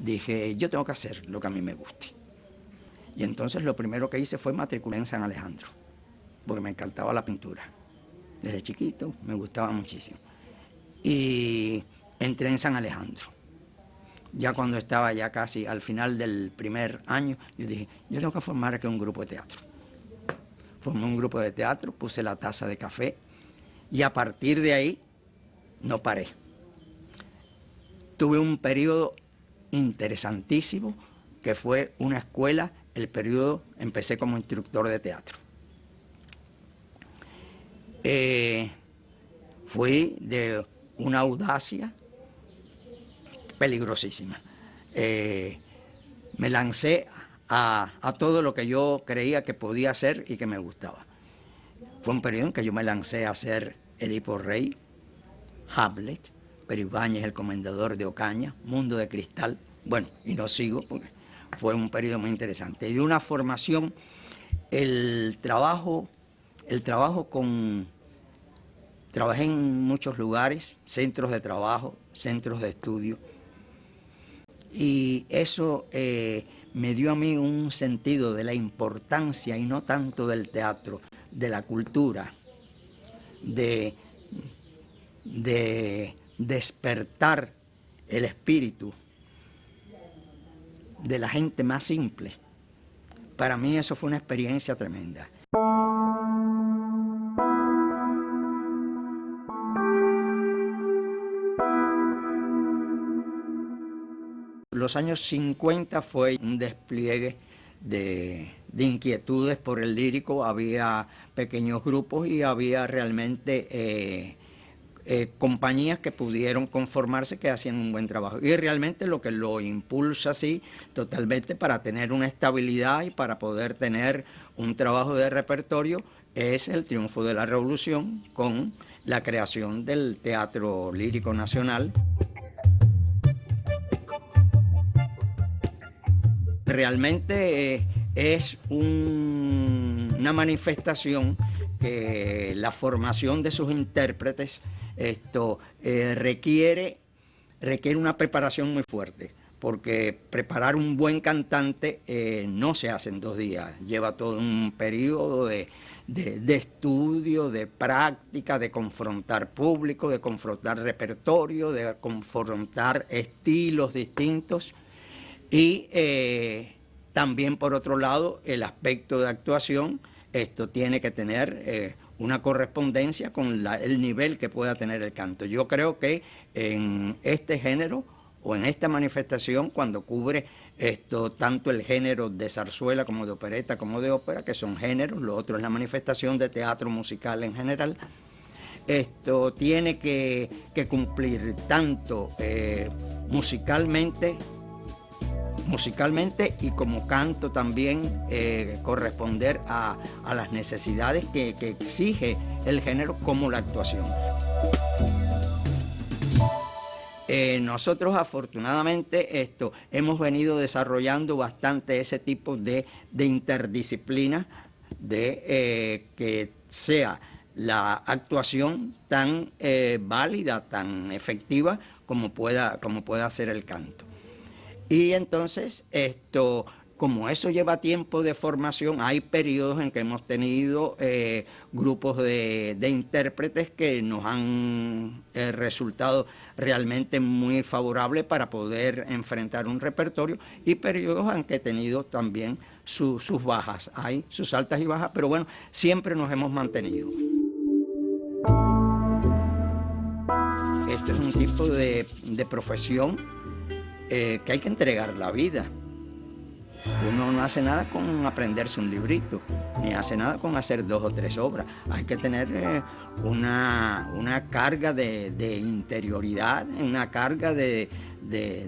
dije, yo tengo que hacer lo que a mí me guste. Y entonces lo primero que hice fue matricular en San Alejandro, porque me encantaba la pintura. Desde chiquito me gustaba muchísimo. Y entré en San Alejandro. Ya cuando estaba ya casi al final del primer año, yo dije, yo tengo que formar aquí un grupo de teatro. Formé un grupo de teatro, puse la taza de café y a partir de ahí no paré. Tuve un periodo interesantísimo que fue una escuela, el periodo, empecé como instructor de teatro. Fui de una audacia peligrosísima. Me lancé a todo lo que yo creía que podía hacer y que me gustaba. Fue un periodo en que yo me lancé a hacer Edipo Rey, Hamlet, Pero Ibáñez, El Comendador de Ocaña, Mundo de Cristal. Bueno, y no sigo porque fue un periodo muy interesante. Y de una formación, trabajé en muchos lugares, centros de trabajo, centros de estudio, y eso me dio a mí un sentido de la importancia, y no tanto del teatro, de la cultura, de despertar el espíritu de la gente más simple. Para mí eso fue una experiencia tremenda. Los años 50 fue un despliegue de inquietudes por el lírico, había pequeños grupos y había realmente compañías que pudieron conformarse, que hacían un buen trabajo. Y realmente lo que lo impulsa así totalmente para tener una estabilidad y para poder tener un trabajo de repertorio es el triunfo de la Revolución con la creación del Teatro Lírico Nacional. Realmente es una manifestación que la formación de sus intérpretes requiere una preparación muy fuerte, porque preparar un buen cantante no se hace en 2 días, lleva todo un periodo de estudio, de práctica, de confrontar público, de confrontar repertorio, de confrontar estilos distintos. Y también, por otro lado, el aspecto de actuación, esto tiene que tener una correspondencia con el nivel que pueda tener el canto. Yo creo que en este género o en esta manifestación, cuando cubre tanto el género de zarzuela como de opereta como de ópera, que son géneros, lo otro es la manifestación de teatro musical en general, esto tiene que cumplir tanto musicalmente y como canto también corresponder a las necesidades que exige el género como la actuación. Nosotros afortunadamente hemos venido desarrollando bastante ese tipo de interdisciplina, de que sea la actuación tan válida, tan efectiva como pueda ser el canto. Y entonces, como eso lleva tiempo de formación, hay periodos en que hemos tenido grupos de intérpretes que nos han resultado realmente muy favorables para poder enfrentar un repertorio, y periodos en que he tenido también sus bajas, hay sus altas y bajas, pero bueno, siempre nos hemos mantenido. Esto es un tipo de profesión que hay que entregar la vida. Uno no hace nada con aprenderse un librito, ni hace nada con hacer 2 o 3 obras. Hay que tener una carga de interioridad, una carga de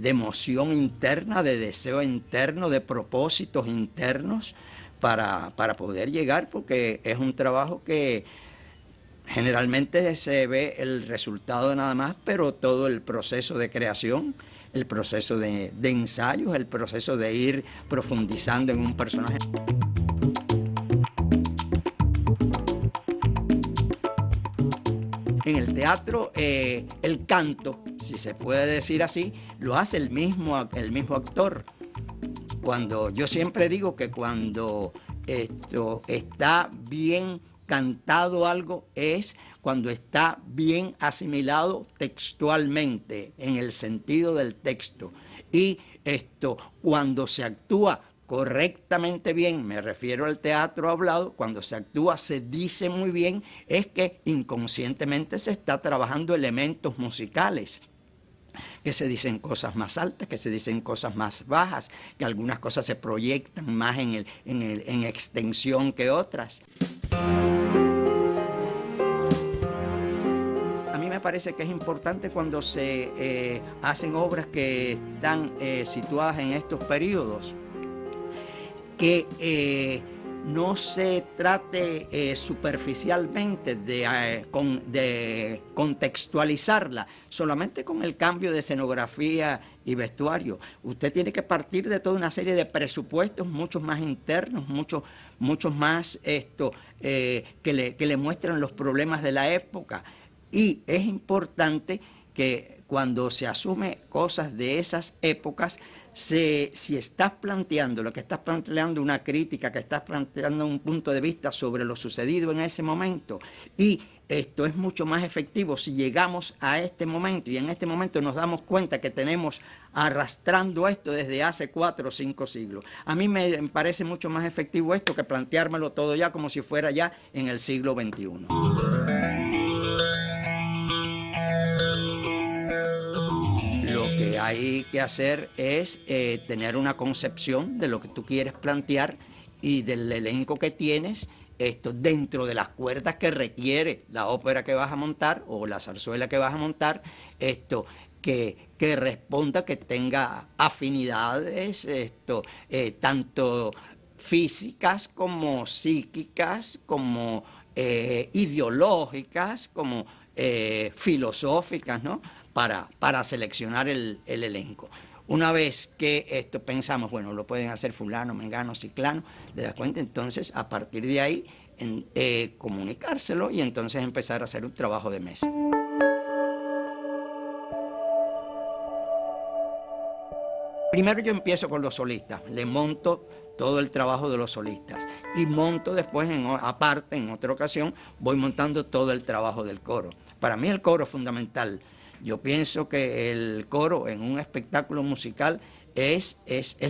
emoción interna, de deseo interno, de propósitos internos para poder llegar, porque es un trabajo que generalmente se ve el resultado nada más, pero todo el proceso de creación, el proceso de ensayos, el proceso de ir profundizando en un personaje. En el teatro, el canto, si se puede decir así, lo hace el mismo actor. Cuando yo siempre digo que cuando esto está bien cantado algo es cuando está bien asimilado textualmente, en el sentido del texto. Y cuando se actúa correctamente bien, me refiero al teatro hablado, cuando se actúa, se dice muy bien, es que inconscientemente se está trabajando elementos musicales, que se dicen cosas más altas, que se dicen cosas más bajas, que algunas cosas se proyectan más en extensión que otras. A mí me parece que es importante cuando se hacen obras que están situadas en estos periodos, que no se trate superficialmente de contextualizarla solamente con el cambio de escenografía y vestuario. Usted tiene que partir de toda una serie de presupuestos, muchos más internos, muchos más que le muestran los problemas de la época. Y es importante que cuando se asume cosas de esas épocas, si estás planteando lo que estás planteando, una crítica, que estás planteando un punto de vista sobre lo sucedido en ese momento, y esto es mucho más efectivo si llegamos a este momento y en este momento nos damos cuenta que tenemos arrastrando esto desde hace 4 o 5 siglos. A mí me parece mucho más efectivo esto que planteármelo todo ya como si fuera ya en el siglo XXI. Lo que hay que hacer es tener una concepción de lo que tú quieres plantear y del elenco que tienes, dentro de las cuerdas que requiere la ópera que vas a montar o la zarzuela que vas a montar, que responda, que tenga afinidades, tanto físicas como psíquicas, como ideológicas, como filosóficas, ¿no? Para seleccionar el elenco. Una vez que pensamos, bueno, lo pueden hacer fulano, mengano, ciclano, ¿te das cuenta? Entonces, a partir de ahí, comunicárselo y entonces empezar a hacer un trabajo de mesa. Primero yo empiezo con los solistas, le monto todo el trabajo de los solistas y monto después, aparte, en otra ocasión, voy montando todo el trabajo del coro. Para mí el coro es fundamental. Yo pienso que el coro en un espectáculo musical es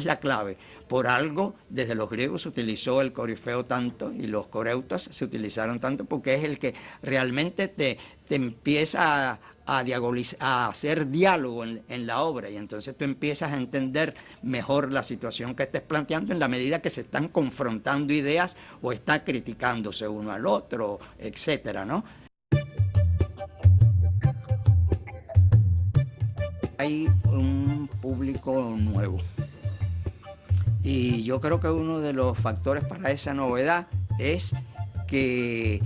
la clave. Por algo, desde los griegos se utilizó el corifeo tanto y los coreutas se utilizaron tanto porque es el que realmente te empieza a hacer diálogo en la obra y entonces tú empiezas a entender mejor la situación que estés planteando en la medida que se están confrontando ideas o está criticándose uno al otro, etcétera, ¿no? Hay un público nuevo y yo creo que uno de los factores para esa novedad es que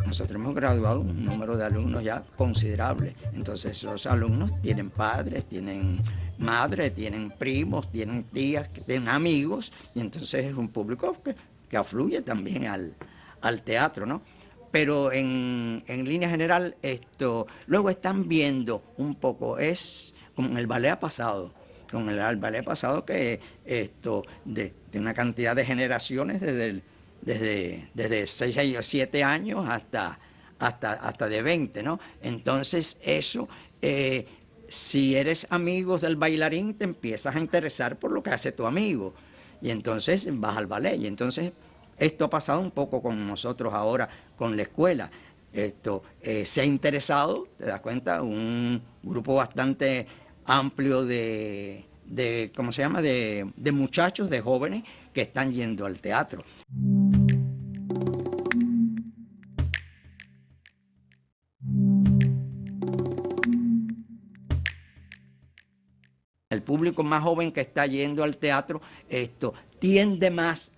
nosotros hemos graduado un número de alumnos ya considerable. Entonces los alumnos tienen padres, tienen madres, tienen primos, tienen tías, tienen amigos, y entonces es un público que afluye también al teatro, ¿no? Pero en línea general, luego están viendo un poco, es como en el ballet ha pasado, con el ballet pasado que de una cantidad de generaciones desde 6 o 7 años hasta de 20, ¿no? Entonces eso, si eres amigo del bailarín, te empiezas a interesar por lo que hace tu amigo. Y entonces vas al ballet. Y entonces esto ha pasado un poco con nosotros ahora, con la escuela. Se ha interesado, te das cuenta, un grupo bastante amplio ¿cómo se llama?, de muchachos, de jóvenes que están yendo al teatro. El público más joven que está yendo al teatro tiende más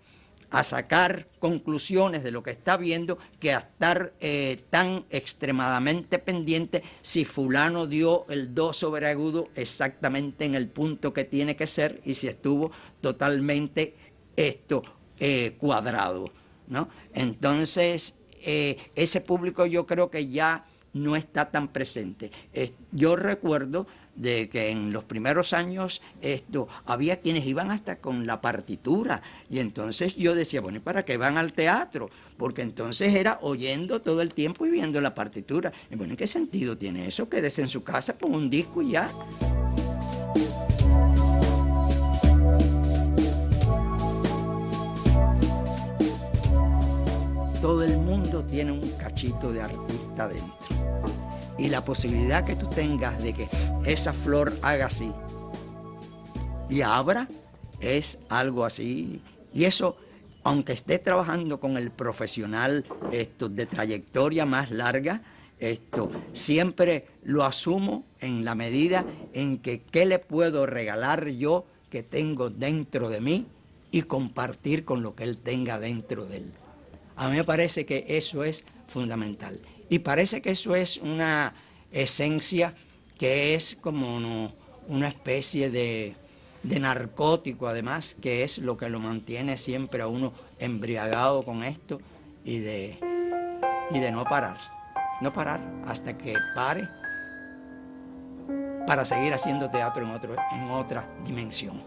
a sacar conclusiones de lo que está viendo que a estar tan extremadamente pendiente si fulano dio el do sobreagudo exactamente en el punto que tiene que ser y si estuvo totalmente cuadrado, ¿no? Entonces ese público yo creo que ya no está tan presente. Yo recuerdo de que en los primeros años había quienes iban hasta con la partitura, y entonces yo decía, bueno, ¿y para qué van al teatro? Porque entonces era oyendo todo el tiempo y viendo la partitura. Y bueno, ¿en qué sentido tiene eso? Quédese en su casa, ponga un disco y ya. Todo el mundo tiene un cachito de artista dentro. Y la posibilidad que tú tengas de que esa flor haga así y abra es algo así. Y eso, aunque esté trabajando con el profesional de trayectoria más larga, siempre lo asumo en la medida en que qué le puedo regalar yo que tengo dentro de mí y compartir con lo que él tenga dentro de él. A mí me parece que eso es fundamental. Y parece que eso es una esencia que es como una especie de narcótico, además, que es lo que lo mantiene siempre a uno embriagado con esto y de no parar. No parar hasta que pare para seguir haciendo teatro en otra dimensión.